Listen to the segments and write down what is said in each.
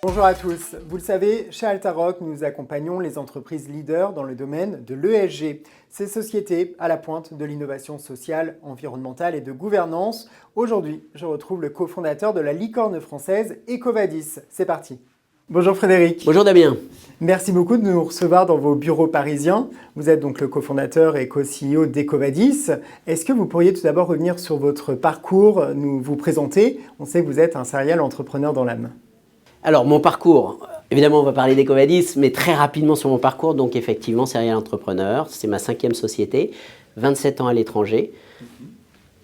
Bonjour à tous. Vous le savez, chez Altaroc, nous accompagnons les entreprises leaders dans le domaine de l'ESG. Ces sociétés à la pointe de l'innovation sociale, environnementale et de gouvernance. Aujourd'hui, je retrouve le cofondateur de la licorne française Ecovadis. C'est parti. Bonjour Frédéric. Bonjour Damien. Merci beaucoup de nous recevoir dans vos bureaux parisiens. Vous êtes donc le cofondateur et co-CEO d'Ecovadis. Est-ce que vous pourriez tout d'abord revenir sur votre parcours, nous vous présenter? On sait que vous êtes un serial entrepreneur dans l'âme. Alors mon parcours, évidemment on va parler d'Ecovadis, mais très rapidement sur mon parcours, donc effectivement serial entrepreneur, c'est ma 5e société, 27 ans à l'étranger.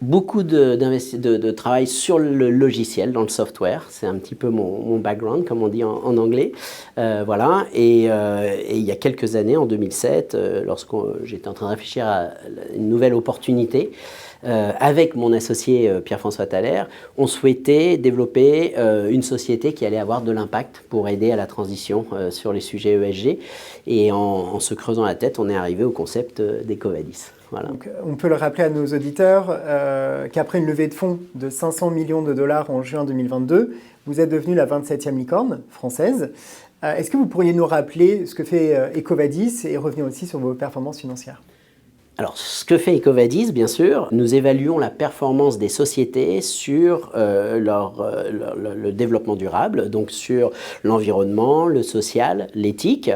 Beaucoup de travail sur le logiciel, dans le software, c'est un petit peu mon background, comme on dit en anglais. Voilà. Et il y a quelques années, en 2007, lorsque j'étais en train de réfléchir à une nouvelle opportunité, avec mon associé Pierre-François Thaler, on souhaitait développer une société qui allait avoir de l'impact pour aider à la transition sur les sujets ESG. Et en se creusant la tête, on est arrivé au concept d'Ecovadis. Voilà. Donc, on peut le rappeler à nos auditeurs qu'après une levée de fonds de 500 millions de dollars en juin 2022, vous êtes devenu la 27e licorne française. Est-ce que vous pourriez nous rappeler ce que fait Ecovadis et revenir aussi sur vos performances financières ? Alors, ce que fait Ecovadis, bien sûr, nous évaluons la performance des sociétés sur le développement durable, donc sur l'environnement, le social, l'éthique.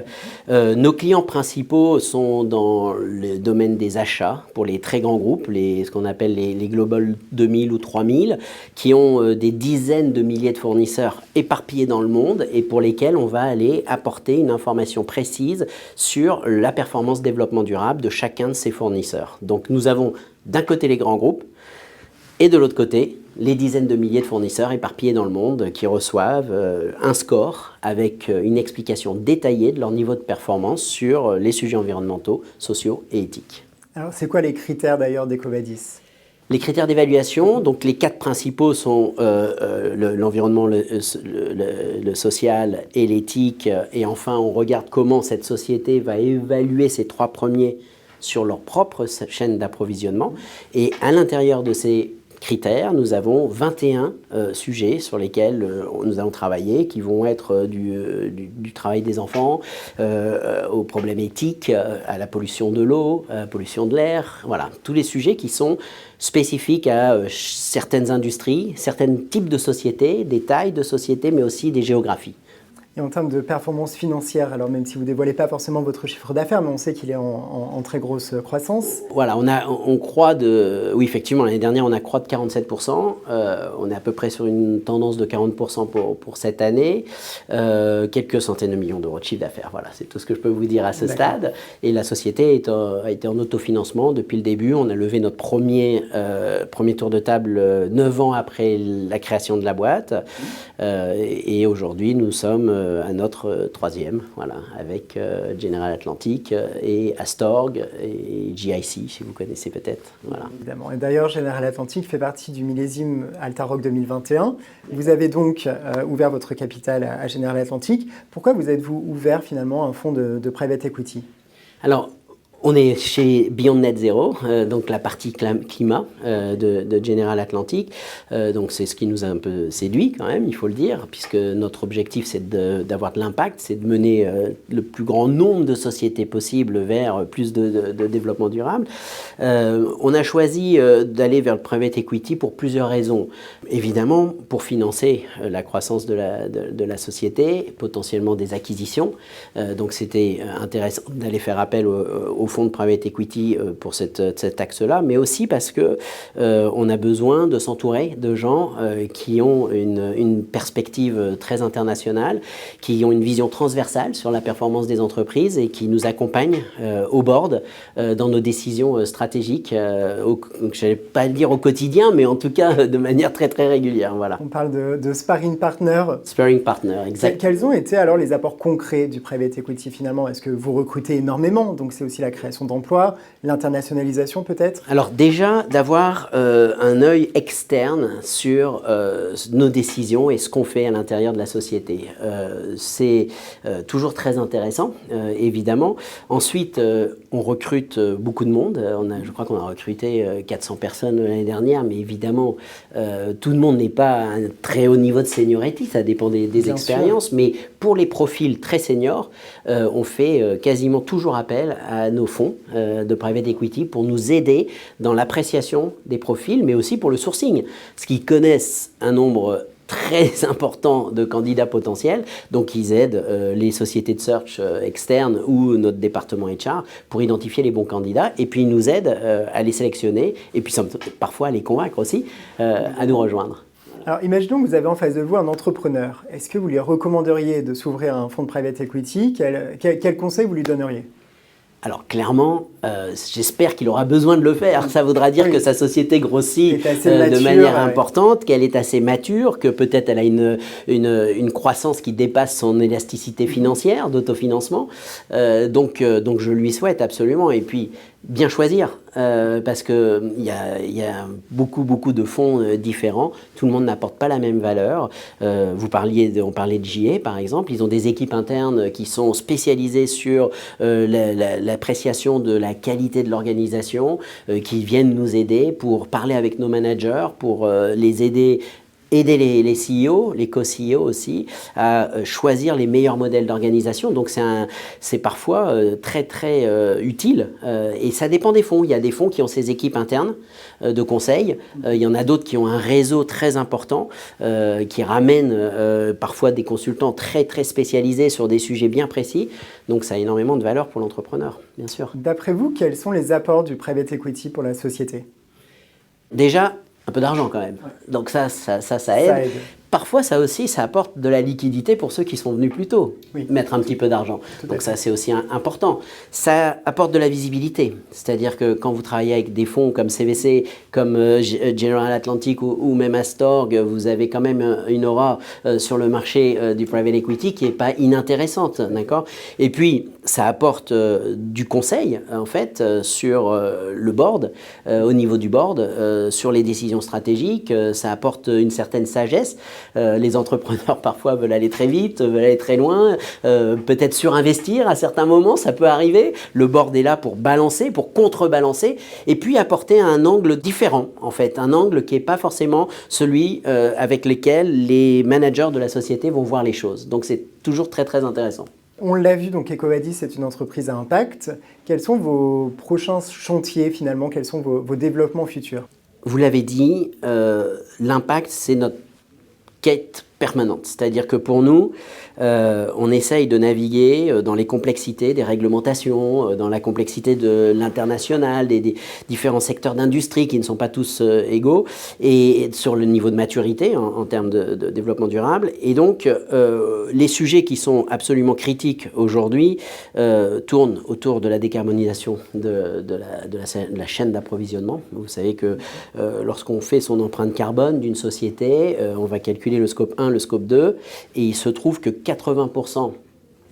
Nos clients principaux sont dans le domaine des achats pour les très grands groupes, ce qu'on appelle les Global 2000 ou 3000, qui ont des dizaines de milliers de fournisseurs éparpillés dans le monde et pour lesquels on va aller apporter une information précise sur la performance développement durable de chacun de ces fournisseurs. Donc nous avons d'un côté les grands groupes et de l'autre côté les dizaines de milliers de fournisseurs éparpillés dans le monde qui reçoivent un score avec une explication détaillée de leur niveau de performance sur les sujets environnementaux, sociaux et éthiques. Alors c'est quoi les critères d'ailleurs d'Ecovadis ? Les critères d'évaluation, donc les 4 principaux sont l'environnement, le social et l'éthique. Et enfin, on regarde comment cette société va évaluer ces 3 premiers sur leur propre chaîne d'approvisionnement. Et à l'intérieur de ces critères, nous avons 21 sujets sur lesquels nous allons travailler, qui vont être du travail des enfants, aux problèmes éthiques, à la pollution de l'eau, à la pollution de l'air. Voilà, tous les sujets qui sont spécifiques à certaines industries, certains types de sociétés, des tailles de sociétés, mais aussi des géographies. Et en termes de performance financière, alors même si vous ne dévoilez pas forcément votre chiffre d'affaires, mais on sait qu'il est en très grosse croissance. Voilà, on croît oui, effectivement, l'année dernière, on a croît de 47%. On est à peu près sur une tendance de 40% pour cette année. Quelques centaines de millions d'euros de chiffre d'affaires. Voilà, c'est tout ce que je peux vous dire à ce stade. Et la société a été en autofinancement depuis le début. On a levé notre premier tour de table 9 ans après la création de la boîte. Et aujourd'hui, nous sommes à notre 3e, voilà, avec General Atlantic et Astorg et GIC, si vous connaissez peut-être. Voilà. Évidemment. Et d'ailleurs, General Atlantic fait partie du millésime Altaroc 2021. Vous avez donc ouvert votre capital à General Atlantic. Pourquoi vous êtes-vous ouvert finalement à un fonds de private equity ? Alors, on est chez Beyond Net Zero, donc la partie climat de General Atlantic. Donc c'est ce qui nous a un peu séduit quand même, il faut le dire, puisque notre objectif c'est d'avoir de l'impact, c'est de mener le plus grand nombre de sociétés possible vers plus de développement durable. On a choisi d'aller vers le private equity pour plusieurs raisons. Évidemment, pour financer la croissance de la société, potentiellement des acquisitions. Donc c'était intéressant d'aller faire appel au fonds de private equity pour cet axe-là, mais aussi parce que on a besoin de s'entourer de gens qui ont une perspective très internationale, qui ont une vision transversale sur la performance des entreprises et qui nous accompagnent au board dans nos décisions stratégiques, je n'allais pas le dire au quotidien, mais en tout cas de manière très très régulière. Voilà. On parle de sparring partner. Sparring partner, exact. Quels ont été alors les apports concrets du private equity finalement ? Est-ce que vous recrutez énormément ? Donc c'est aussi la création d'emplois, l'internationalisation peut-être? Alors déjà, d'avoir un œil externe sur nos décisions et ce qu'on fait à l'intérieur de la société. C'est toujours très intéressant, évidemment. Ensuite, on recrute beaucoup de monde. Je crois qu'on a recruté 400 personnes l'année dernière, mais évidemment, tout le monde n'est pas à un très haut niveau de seniority, ça dépend des expériences, mais pour les profils très seniors, on fait quasiment toujours appel à nos fonds de private equity pour nous aider dans l'appréciation des profils, mais aussi pour le sourcing, parce qu'ils connaissent un nombre très important de candidats potentiels, donc ils aident les sociétés de search externes ou notre département HR pour identifier les bons candidats, et puis ils nous aident à les sélectionner, et puis parfois à les convaincre aussi à nous rejoindre. Alors, imaginons que vous avez en face de vous un entrepreneur. Est-ce que vous lui recommanderiez de s'ouvrir un fonds de private equity? Quel conseil vous lui donneriez? Alors clairement, j'espère qu'il aura besoin de le faire. Ça voudra dire que sa société grossit de manière importante, qu'elle est assez mature, que peut-être elle a une croissance qui dépasse son élasticité financière, d'autofinancement. Donc je lui souhaite absolument. Et puis bien choisir, parce qu'il y a beaucoup de fonds différents. Tout le monde n'apporte pas la même valeur. On parlait de JA par exemple. Ils ont des équipes internes qui sont spécialisées sur l'appréciation de la qualité de l'organisation, qui viennent nous aider pour parler avec nos managers, pour les aider les CEO, les co-CEO aussi, à choisir les meilleurs modèles d'organisation. Donc c'est parfois très utile, et ça dépend des fonds. Il y a des fonds qui ont ces équipes internes de conseil, il y en a d'autres qui ont un réseau très important, qui ramènent parfois des consultants très spécialisés sur des sujets bien précis. Donc ça a énormément de valeur pour l'entrepreneur, bien sûr. D'après vous, quels sont les apports du private equity pour la société? Déjà, un peu d'argent quand même. Ouais. Donc ça aide. Parfois, ça apporte de la liquidité pour ceux qui sont venus plus tôt, mettre un petit peu d'argent. Donc ça, c'est aussi important. Ça apporte de la visibilité. C'est-à-dire que quand vous travaillez avec des fonds comme CVC, comme General Atlantic ou même Astorg, vous avez quand même une aura sur le marché du private equity qui n'est pas inintéressante, d'accord? Et puis, ça apporte du conseil, en fait, sur le board, au niveau du board, sur les décisions stratégiques. Ça apporte une certaine sagesse. Les entrepreneurs parfois veulent aller très vite, veulent aller très loin, peut-être surinvestir à certains moments, ça peut arriver. Le board est là pour balancer, pour contrebalancer, et puis apporter un angle différent, en fait, un angle qui n'est pas forcément celui avec lequel les managers de la société vont voir les choses. Donc c'est toujours très intéressant. On l'a vu, donc EcoVadis est une entreprise à impact. Quels sont vos prochains chantiers finalement? Quels sont vos développements futurs? Vous l'avez dit, l'impact, c'est notre quête permanente. C'est-à-dire que pour nous, on essaye de naviguer dans les complexités des réglementations, dans la complexité de l'international, des différents secteurs d'industrie qui ne sont pas tous égaux, et sur le niveau de maturité en termes de développement durable. Et donc, les sujets qui sont absolument critiques aujourd'hui tournent autour de la décarbonisation de la chaîne d'approvisionnement. Vous savez que lorsqu'on fait son empreinte carbone d'une société, on va calculer le scope 1, le scope 2, et il se trouve que 80%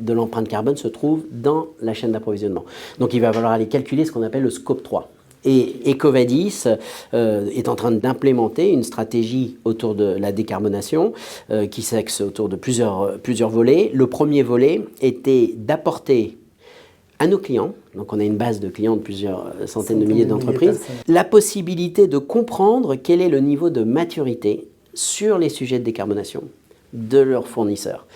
de l'empreinte carbone se trouve dans la chaîne d'approvisionnement. Donc il va falloir aller calculer ce qu'on appelle le scope 3. Et EcoVadis est en train d'implémenter une stratégie autour de la décarbonation qui s'axe autour de plusieurs volets. Le premier volet était d'apporter à nos clients, donc on a une base de clients de plusieurs centaines de milliers d'entreprises, la possibilité de comprendre quel est le niveau de maturité sur les sujets de décarbonation de leurs fournisseurs.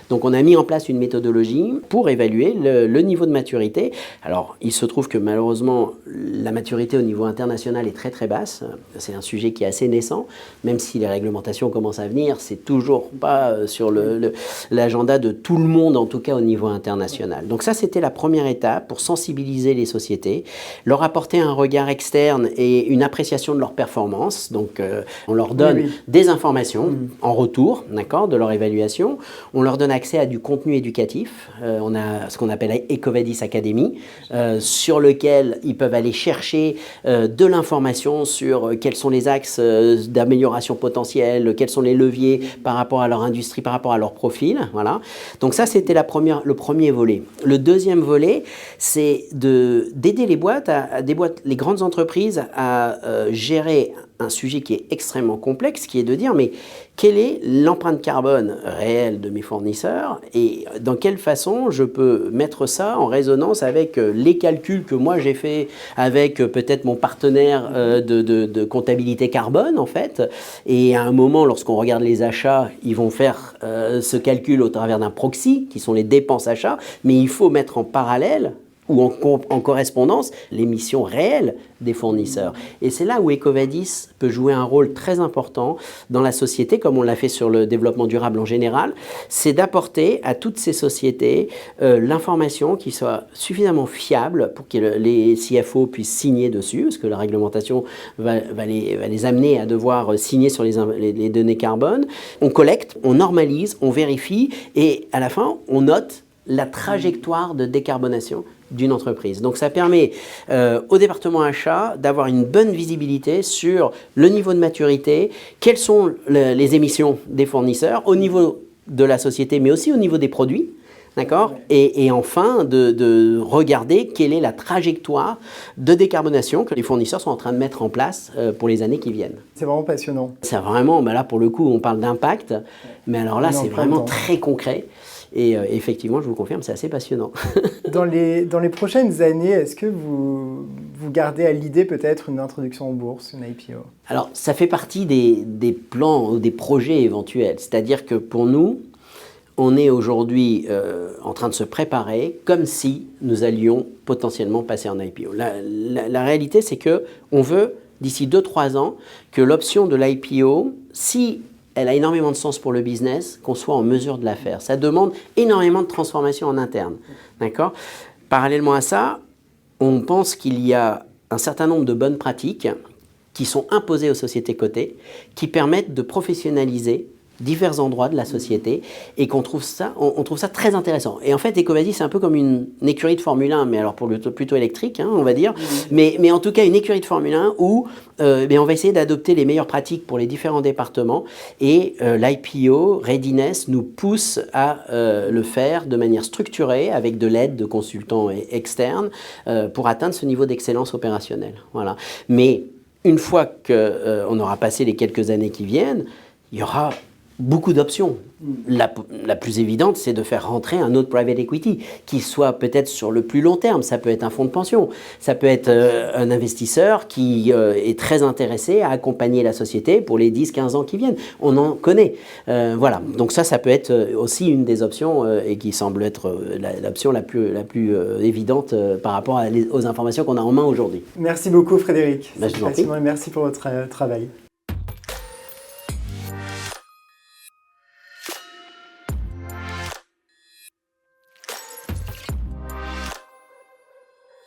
Donc on a mis en place une méthodologie pour évaluer le niveau de maturité. Alors il se trouve que malheureusement la maturité au niveau international est très basse. C'est un sujet qui est assez naissant, même si les réglementations commencent à venir, c'est toujours pas sur l'agenda de tout le monde, en tout cas au niveau international. Donc ça c'était la première étape pour sensibiliser les sociétés, leur apporter un regard externe et une appréciation de leur performance. Donc on leur donne des informations en retour, d'accord, de leur évaluation. On leur donne accès accès à du contenu éducatif. On a ce qu'on appelle EcoVadis Academy, sur lequel ils peuvent aller chercher de l'information sur quels sont les axes d'amélioration potentielle, quels sont les leviers par rapport à leur industrie, par rapport à leur profil. Voilà. Donc ça, c'était le premier volet. Le deuxième volet, c'est d'aider les boîtes, les grandes entreprises à gérer un sujet qui est extrêmement complexe, qui est de dire, mais quelle est l'empreinte carbone réelle de mes fournisseurs et dans quelle façon je peux mettre ça en résonance avec les calculs que moi j'ai fait avec peut-être mon partenaire de comptabilité carbone en fait. Et à un moment, lorsqu'on regarde les achats, ils vont faire ce calcul au travers d'un proxy, qui sont les dépenses achats, mais il faut mettre en parallèle ou en correspondance l'émission réelle des fournisseurs. Et c'est là où EcoVadis peut jouer un rôle très important dans la société, comme on l'a fait sur le développement durable en général, c'est d'apporter à toutes ces sociétés l'information qui soit suffisamment fiable pour que les CFO puissent signer dessus, parce que la réglementation va les amener à devoir signer sur les données carbone. On collecte, on normalise, on vérifie, et à la fin, on note la trajectoire de décarbonation d'une entreprise. Donc ça permet au département achat d'avoir une bonne visibilité sur le niveau de maturité, quelles sont les émissions des fournisseurs au niveau de la société, mais aussi au niveau des produits. D'accord ? Et enfin, de regarder quelle est la trajectoire de décarbonation que les fournisseurs sont en train de mettre en place pour les années qui viennent. C'est vraiment passionnant. C'est vraiment, là pour le coup, on parle d'impact, mais alors là, c'est vraiment très concret. Et effectivement, je vous confirme, c'est assez passionnant. Dans les prochaines années, est-ce que vous gardez à l'idée peut-être une introduction en bourse, une IPO ? Alors, ça fait partie des plans ou des projets éventuels. C'est-à-dire que pour nous, on est aujourd'hui en train de se préparer comme si nous allions potentiellement passer en IPO. La réalité, c'est qu'on veut, d'ici 2-3 ans, que l'option de l'IPO, si elle a énormément de sens pour le business, qu'on soit en mesure de la faire. Ça demande énormément de transformation en interne. D'accord ? Parallèlement à ça, on pense qu'il y a un certain nombre de bonnes pratiques qui sont imposées aux sociétés cotées, qui permettent de professionnaliser divers endroits de la société et on trouve ça très intéressant. Et en fait, EcoVadis, c'est un peu comme une écurie de Formule 1, mais alors plutôt électrique, hein, on va dire, mais en tout cas une écurie de Formule 1 où on va essayer d'adopter les meilleures pratiques pour les différents départements et l'IPO Readiness nous pousse à le faire de manière structurée avec de l'aide de consultants externes pour atteindre ce niveau d'excellence opérationnelle. Voilà. Mais une fois qu'on aura passé les quelques années qui viennent, il y aura beaucoup d'options. La plus évidente, c'est de faire rentrer un autre private equity qui soit peut-être sur le plus long terme. Ça peut être un fonds de pension, ça peut être un investisseur qui est très intéressé à accompagner la société pour les 10-15 ans qui viennent. On en connaît. Voilà. Donc ça peut être aussi une des options et qui semble être l'option la plus évidente par rapport aux informations qu'on a en main aujourd'hui. Merci beaucoup Frédéric. Je vous en prie. Merci pour votre travail.